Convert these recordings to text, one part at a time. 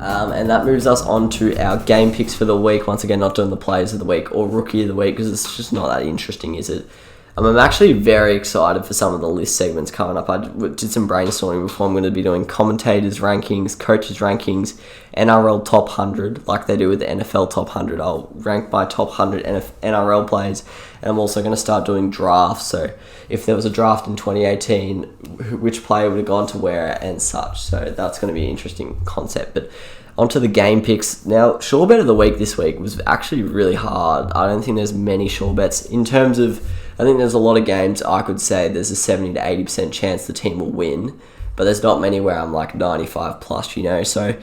And that moves us on to our game picks for the week. Once again, not doing the players of the week or rookie of the week because it's just not that interesting, is it? I'm actually very excited for some of the list segments coming up. I did some brainstorming before. I'm going to be doing commentators' rankings, coaches' rankings, NRL top 100, like they do with the NFL top 100. I'll rank my top 100 NRL players, and I'm also going to start doing drafts. So if there was a draft in 2018, which player would have gone to where and such. So that's going to be an interesting concept. But onto the game picks. Now, sure bet of the week this week was actually really hard. I don't think there's many sure bets in terms of... I think there's a lot of games I could say there's a 70 to 80% chance the team will win, but there's not many where I'm like 95 plus, So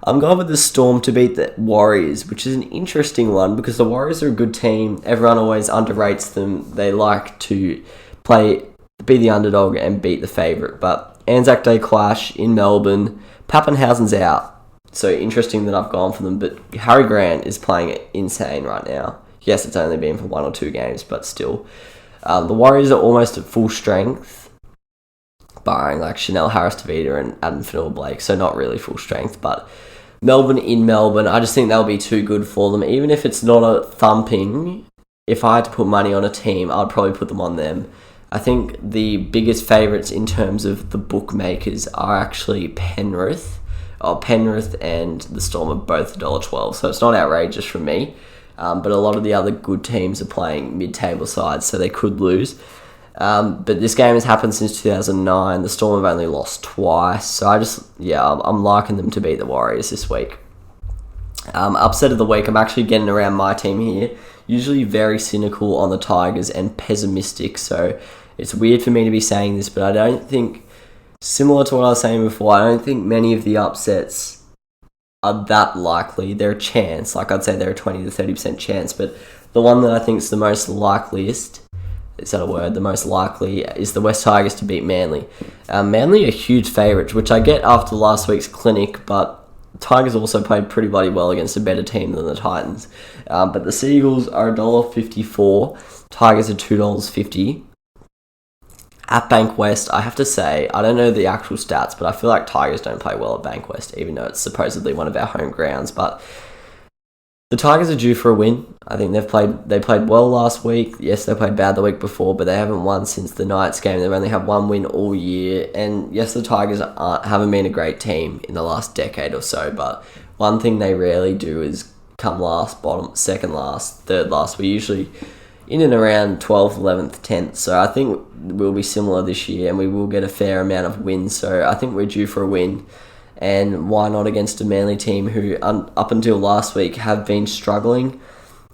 I'm going with the Storm to beat the Warriors, which is an interesting one because the Warriors are a good team. Everyone always underrates them. They like to be the underdog and beat the favourite. But Anzac Day clash in Melbourne, Pappenhausen's out. So interesting that I've gone for them, but Harry Grant is playing insane right now. Yes, it's only been for 1 or 2 games, but still. The Warriors are almost at full strength, barring like Chanel Harris-Tavita and Adam Fanua-Blake, so not really full strength. But Melbourne in Melbourne, I just think they'll be too good for them. Even if it's not a thumping, if I had to put money on a team, I'd probably put them on them. I think the biggest favourites in terms of the bookmakers are actually Penrith. Penrith and the Storm are both $1.12, so it's not outrageous from me. But a lot of the other good teams are playing mid-table sides, so they could lose. But this game has happened since 2009. The Storm have only lost twice, so I'm liking them to beat the Warriors this week. Upset of the week, I'm actually getting around my team here. Usually very cynical on the Tigers and pessimistic, so it's weird for me to be saying this, but I don't think, similar to what I was saying before, I don't think many of the upsets are that likely. They're a chance, like I'd say they're a 20 to 30% chance, but the one that I think is the most likeliest, is that a word? The most likely is the West Tigers to beat Manly. Manly are huge favourites, which I get after last week's clinic, but Tigers also played pretty bloody well against a better team than the Titans. But the Seagulls are $1.54, Tigers are $2.50. At Bankwest, I have to say, I don't know the actual stats, but I feel like Tigers don't play well at Bankwest, even though it's supposedly one of our home grounds. But the Tigers are due for a win. I think they played well last week. Yes, they played bad the week before, but they haven't won since the Knights game. They've only had 1 win all year. And yes, the Tigers haven't been a great team in the last decade or so, but one thing they rarely do is come last, bottom, second last, third last. We're usually in and around 12th, 11th, 10th. So I think we'll be similar this year and we will get a fair amount of wins. So I think we're due for a win. And why not against a Manly team who, up until last week, have been struggling.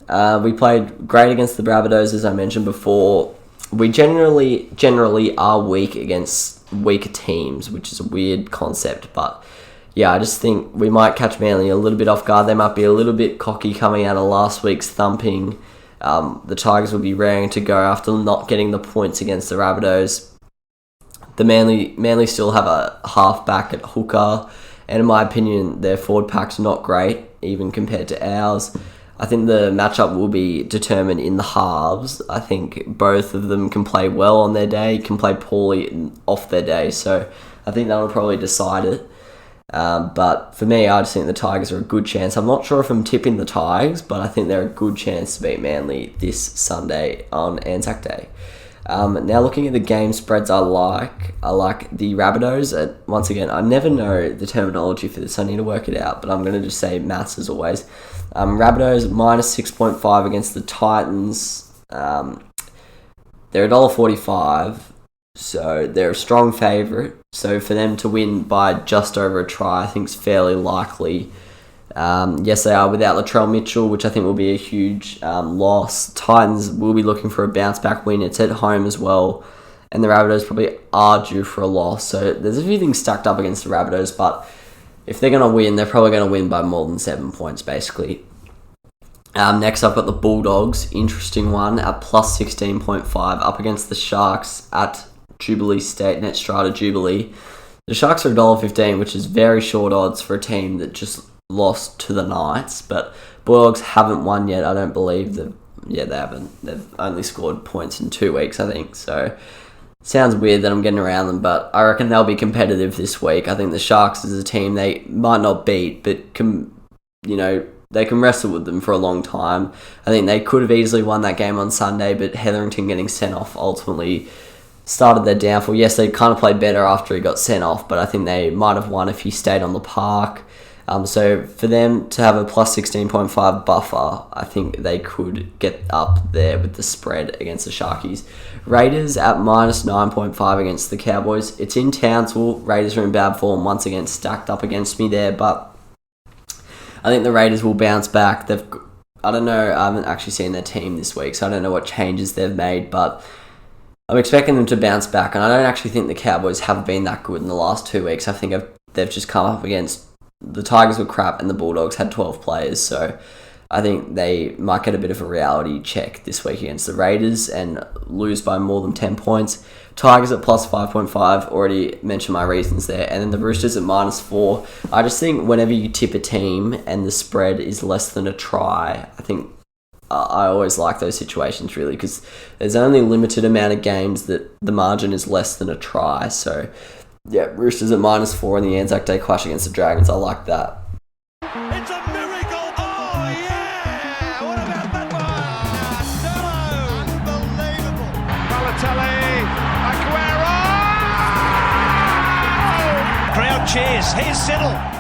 We played great against the Brabbados, as I mentioned before. We generally are weak against weaker teams, which is a weird concept. But yeah, I just think we might catch Manly a little bit off guard. They might be a little bit cocky coming out of last week's thumping. The Tigers will be raring to go after not getting the points against the Rabbitohs. The Manly still have a half-back at hooker, and in my opinion, their forward pack's not great, even compared to ours. I think the matchup will be determined in the halves. I think both of them can play well on their day, can play poorly off their day, so I think that'll probably decide it. But for me, I just think the Tigers are a good chance. I'm not sure if I'm tipping the Tigers, but I think they're a good chance to beat Manly this Sunday on Anzac Day. Now looking at the game spreads I like the Rabbitohs. Once again, I never know the terminology for this. I need to work it out, but I'm going to just say maths as always. Rabbitohs minus 6.5 against the Titans. They're $1.45. So they're a strong favourite. So for them to win by just over a try, I think is fairly likely. Yes, they are without Latrell Mitchell, which I think will be a huge loss. Titans will be looking for a bounce-back win. It's at home as well. And the Rabbitohs probably are due for a loss. So there's a few things stacked up against the Rabbitohs, but if they're going to win, they're probably going to win by more than 7 points, basically. Next, I've got the Bulldogs. Interesting one at plus 16.5 up against the Sharks at Jubilee State, Net Strata Jubilee. The Sharks are $1.15, which is very short odds for a team that just lost to the Knights, but Bulldogs haven't won yet, I don't believe. They haven't. They've only scored points in 2 weeks, I think. So Sounds weird that I'm getting around them, but I reckon they'll be competitive this week. I think the Sharks as a team, they might not beat, but they can wrestle with them for a long time. I think they could have easily won that game on Sunday, but Hetherington getting sent off ultimately started their downfall. Yes, they kind of played better after he got sent off, but I think they might have won if he stayed on the park. So for them to have a plus 16.5 buffer, I think they could get up there with the spread against the Sharkies. Raiders at minus 9.5 against the Cowboys. It's in Townsville. Raiders are in bad form, once again stacked up against me there, but I think the Raiders will bounce back. I don't know, I haven't actually seen their team this week, so I don't know what changes they've made, but I'm expecting them to bounce back, and I don't actually think the Cowboys have been that good in the last 2 weeks. I think they've just come up against the Tigers were crap and the Bulldogs had 12 players, so I think they might get a bit of a reality check this week against the Raiders and lose by more than 10 points. Tigers at plus 5.5, already mentioned my reasons there, and then the Roosters at minus 4. I just think whenever you tip a team and the spread is less than a try, I think I always like those situations really, because there's only a limited amount of games that the margin is less than a try, so yeah, Roosters at minus 4 in the Anzac Day clash against the Dragons. I like that. It's a miracle! Oh, yeah! What about that one? Unbelievable! Balotelli, Aguero! Crowd cheers. Here's Siddle.